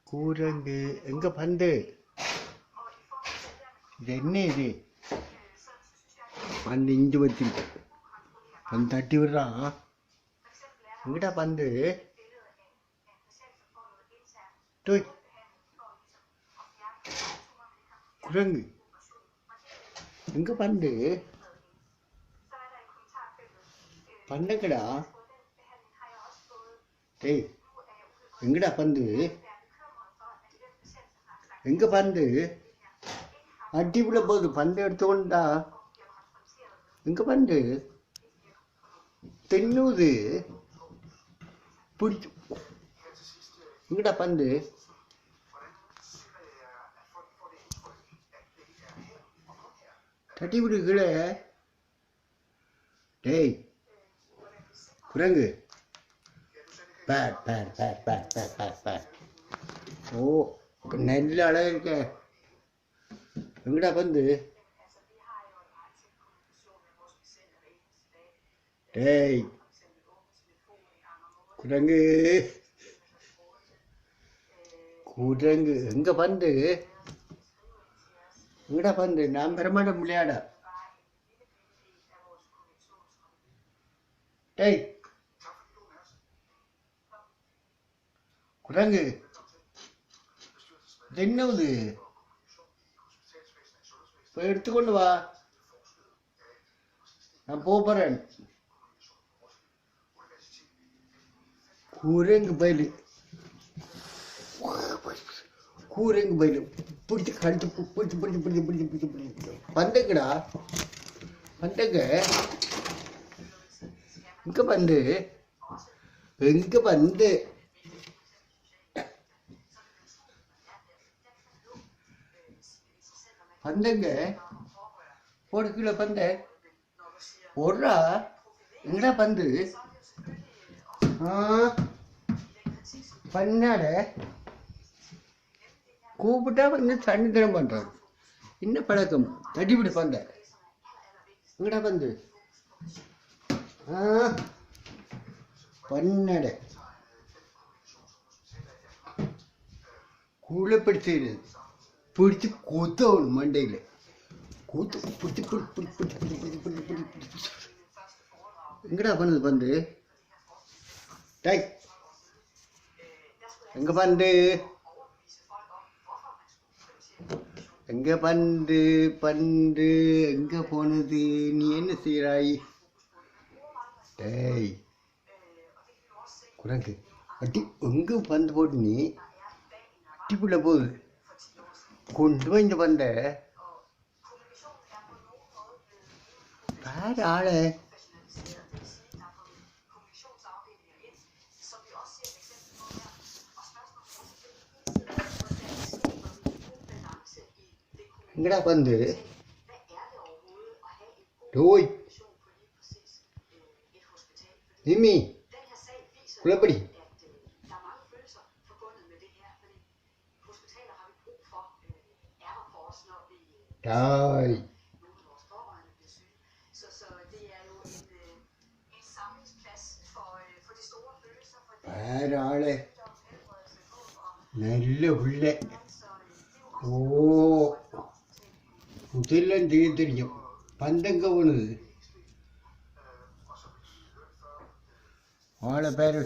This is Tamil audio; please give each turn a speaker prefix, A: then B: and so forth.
A: கூரங்கு எங்க பந்து? இது என்ன இது? பந்து இஞ்சி வச்சு பந்து தட்டி விடுறான். எங்கடா பந்து? குரங்கு எங்க பந்து? பந்தங்கடா. டேய் எங்கடா பந்து? எங்க பந்து? அடிப்புல போகுது. பந்து எடுத்துக்கொண்டா. எங்க பந்து? தென்னுது பிடிச்சு. எங்கடா பந்து? தட்டி விடு கீழே. டேய் குரங்கு. Bad bad bad bad bad bad bad. ஓ நெல் அழகு இருக்க. எங்கடா பந்து? டேய் குரங்கு குரங்கு எங்க பந்து? எங்கடா பந்து? நான் பெறமாட்டேன் விளையாட. டேய் குரங்கு என்னது? போய் எடுத்துக்கொண்டு வா. நான் போறேன். கூரங்கு பயிலு கூரங்கு பயிலு பிடிச்சி கடிச்சு பிடிச்சி பிடிச்சி பிடிச்சி பிடிச்சி பிடிச்சி பிடிச்சி. பந்துங்கடா பந்துங்க. எங்க பந்து? எங்க பந்து? பந்துங்க போடு கீழே பந்த போடுறா. எங்கடா பந்து? பண்ணாட கூப்பிட்டா வந்து தண்ணி தரம் பண்றாரு. என்ன பழக்கம்? தட்டிவிடு பந்த. எங்கடா பந்து? பண்ணட கூழ பிடிச்சு பிடிச்சி கொத்தவன் மண்டையில் கூத்து பிடிச்சி பிடிச்சி பிடிச்சி பிடிச்சி பிடிச்சி பிடிச்சி பிடிச்சி பிடிச்சி. எங்கடா பண்ணுது பந்து? டை எங்க பந்து? எங்க பந்து? பந்து எங்க போனது? நீ என்ன செய்யறாய்? டேய் குரங்கு அட்டி எங்க பந்து போட்டு நீ அட்டிப்புள்ள போகுது. கொண்டு போய் இந்த பந்த வேற ஆளு. எங்கடா பந்து? டோய் நிம்மி குளப்படி. டாய் வேற ஆளு நல்ல உள்ள. ஓ இதெல்லாம் தெரியும். பந்தங்க ஒண்ணுது ஆளை பேரு